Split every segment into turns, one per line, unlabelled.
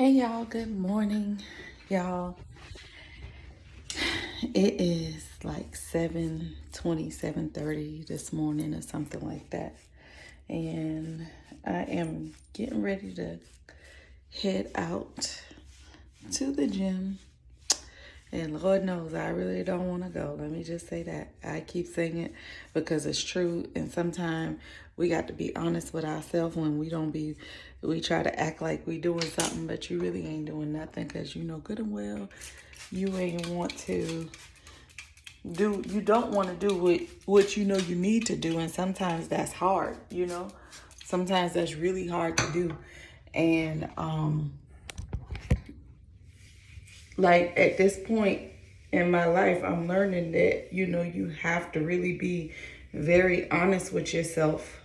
Hey y'all, good morning. Y'all, it is like 7:20, 7:30 this morning or something like that. And I am getting ready to head out to the gym. And Lord knows I really don't want to go. Let me just say that. I keep saying it because it's true. And sometimes we got to be honest with ourselves when we try to act like we doing something, but you really ain't doing nothing because you know good and well you ain't want to you don't want to do what you know you need to do. And sometimes that's hard, Sometimes that's really hard to do. And, like at this point in my life, I'm learning that, you have to really be very honest with yourself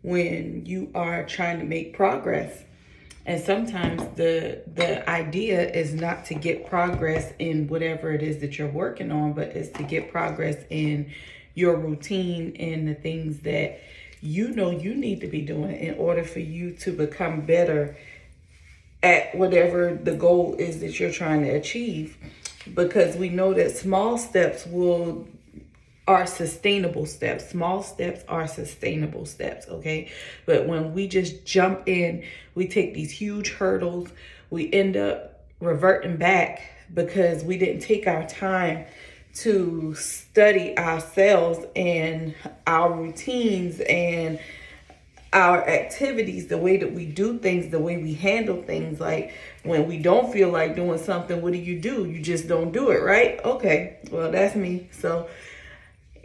when you are trying to make progress. And sometimes the idea is not to get progress in whatever it is that you're working on, but it's to get progress in your routine and the things that you know you need to be doing in order for you to become better at whatever the goal is that you're trying to achieve, because we know that small steps are sustainable steps. Small steps are sustainable steps, okay? But when we just jump in, we take these huge hurdles, we end up reverting back because we didn't take our time to study ourselves and our routines and our activities, the way that we do things, the way we handle things. Like when we don't feel like doing something, what do? You just don't do it, right? Okay, well, that's me. So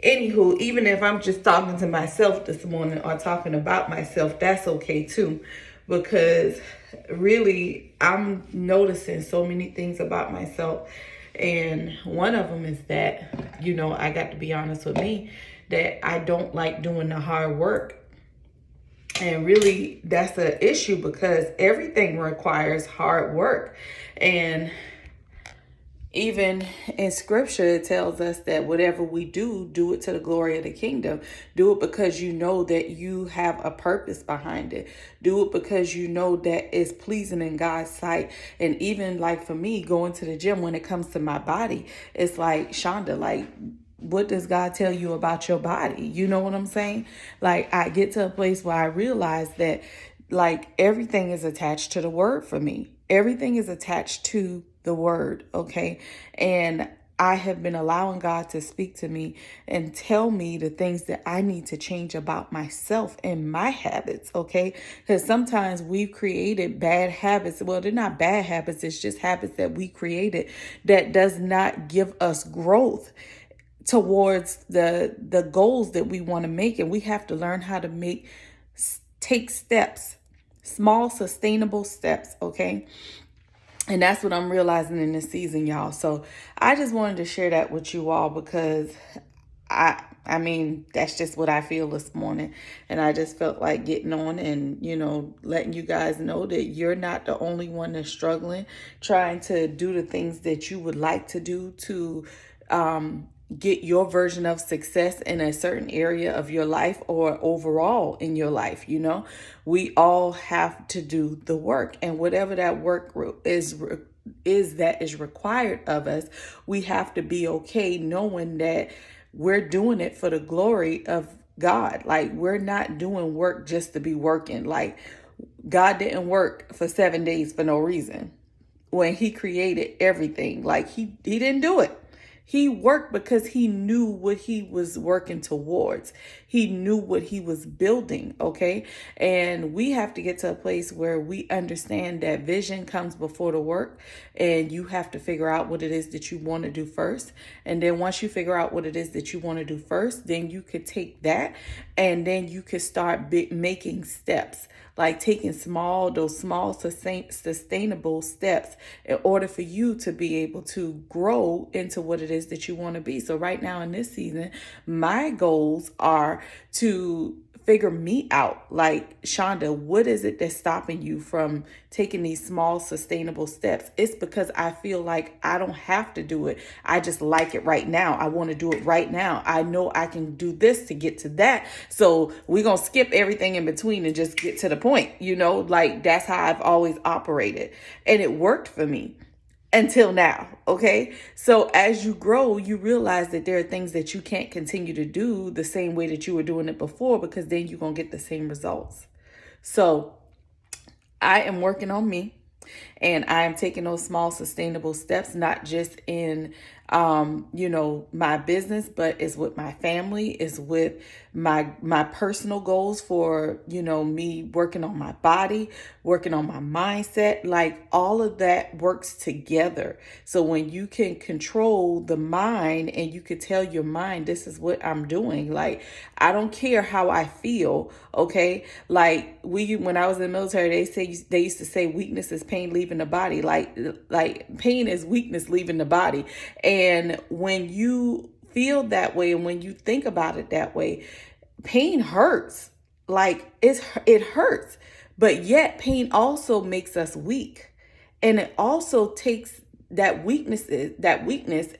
anywho, even if I'm just talking to myself this morning or talking about myself, that's okay too. Because really, I'm noticing so many things about myself. And one of them is that, I got to be honest with me, that I don't like doing the hard work. And really, that's an issue because everything requires hard work. And even in scripture, it tells us that whatever we do it to the glory of the kingdom. Do it because you know that you have a purpose behind it. Do it because you know that it's pleasing in God's sight. And even like for me, going to the gym, when it comes to my body, it's like, Shonda, like, what does God tell you about your body? You know what I'm saying? Like, I get to a place where I realize that, like, everything is attached to the word for me. Everything is attached to the word, okay? And I have been allowing God to speak to me and tell me the things that I need to change about myself and my habits, okay? Because sometimes we've created bad habits. Well, they're not bad habits. It's just habits that we created that does not give us growth towards the goals that we want to make. And we have to learn how to take steps, small sustainable steps, okay? And that's what I'm realizing in this season, y'all. So I just wanted to share that with you all because I mean, that's just what I feel this morning. And I just felt like getting on and, letting you guys know that you're not the only one that's struggling, trying to do the things that you would like to do to get your version of success in a certain area of your life or overall in your life. We all have to do the work, and whatever that work that is required of us, we have to be okay knowing that we're doing it for the glory of God. Like, we're not doing work just to be working. Like, God didn't work for 7 days for no reason. When he created everything, like he didn't do it. He worked because he knew what he was working towards. He knew what he was building, okay? And we have to get to a place where we understand that vision comes before the work, and you have to figure out what it is that you want to do first. And then once you figure out what it is that you want to do first, then you could take that and then you could start making steps, like taking those small sustainable steps in order for you to be able to grow into what it is that you want to be. So right now in this season, my goals are to figure me out. Like, Shonda, what is it that's stopping you from taking these small, sustainable steps? It's because I feel like I don't have to do it. I just like it right now. I want to do it right now. I know I can do this to get to that. So we're going to skip everything in between and just get to the point. Like, that's how I've always operated. And it worked for me until now. Okay. So as you grow, you realize that there are things that you can't continue to do the same way that you were doing it before, because then you're going to get the same results. So I am working on me, and I am taking those small sustainable steps, not just in, my business, but it's with my family, it's with my personal goals for, me working on my body, working on my mindset. Like, all of that works together. So when you can control the mind and you could tell your mind, this is what I'm doing. Like, I don't care how I feel. Okay. Like, when I was in the military, they used to say weakness is pain leaving the body. Like pain is weakness leaving the body. And when you feel that way, and when you think about it that way, pain hurts. Like, it hurts. But yet pain also makes us weak. And it also takes that weakness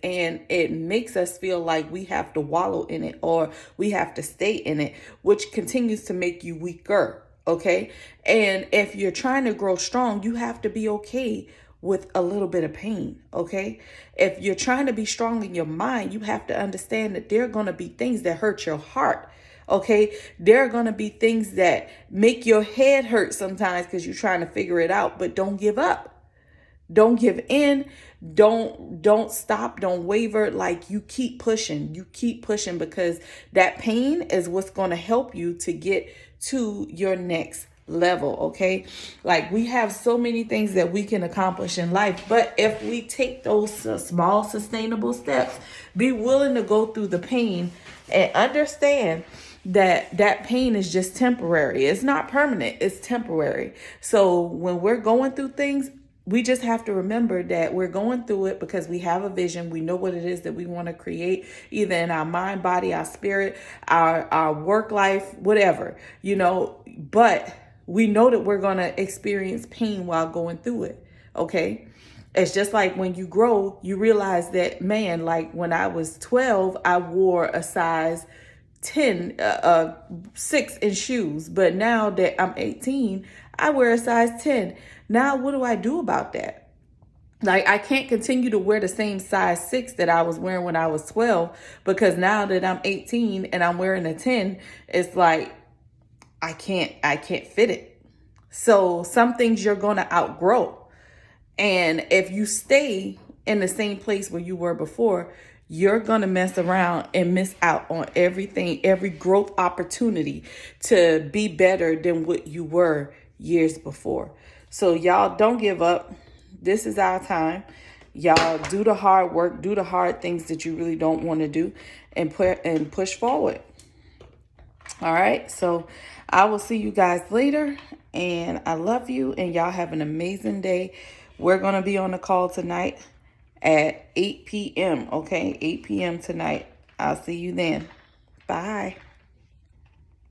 and it makes us feel like we have to wallow in it, or we have to stay in it, which continues to make you weaker. Okay. And if you're trying to grow strong, you have to be okay with a little bit of pain. Okay. If you're trying to be strong in your mind, you have to understand that there are going to be things that hurt your heart. Okay. There are going to be things that make your head hurt sometimes because you're trying to figure it out, but don't give up. Don't give in. Don't stop. Don't waver. Like, you keep pushing. You keep pushing, because that pain is what's going to help you to get to your next level. Okay. Like, we have so many things that we can accomplish in life, but if we take those small sustainable steps, be willing to go through the pain and understand that pain is just temporary. It's not permanent. It's temporary. So when we're going through things, we just have to remember that we're going through it because we have a vision. We know what it is that we want to create, either in our mind, body, our spirit, our work life, whatever, but we know that we're going to experience pain while going through it. Okay. It's just like when you grow, you realize that, man, like when I was 12, I wore a size 10, 6 in shoes. But now that I'm 18, I wear a size 10. Now, what do I do about that? Like, I can't continue to wear the same size 6 that I was wearing when I was 12, because now that I'm 18 and I'm wearing a 10, it's like, I can't fit it. So some things you're going to outgrow. And if you stay in the same place where you were before, you're going to mess around and miss out on everything, every growth opportunity to be better than what you were years before. So y'all, don't give up. This is our time. Y'all, do the hard work, do the hard things that you really don't want to do, and push forward. All right. So I will see you guys later, and I love you, and y'all have an amazing day. We're going to be on the call tonight at 8 p.m. Okay. 8 p.m. tonight. I'll see you then. Bye.